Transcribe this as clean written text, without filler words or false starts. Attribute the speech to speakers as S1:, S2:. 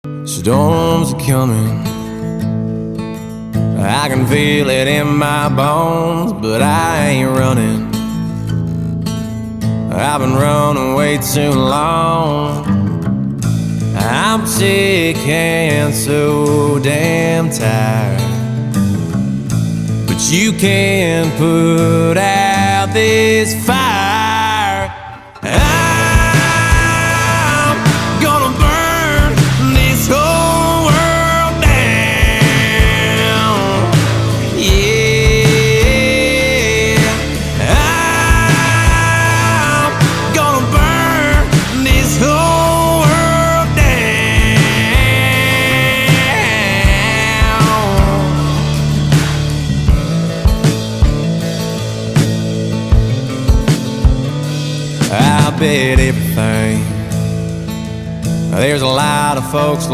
S1: Storms are coming, I can feel it in my bones, but I ain't running. I've been running way too long. I'm sick and so damn tired, but you can't put out this fire. I'm gonna burn this whole world down. Yeah, I'm gonna burn this whole world down. I bet everything. There's a lot of folks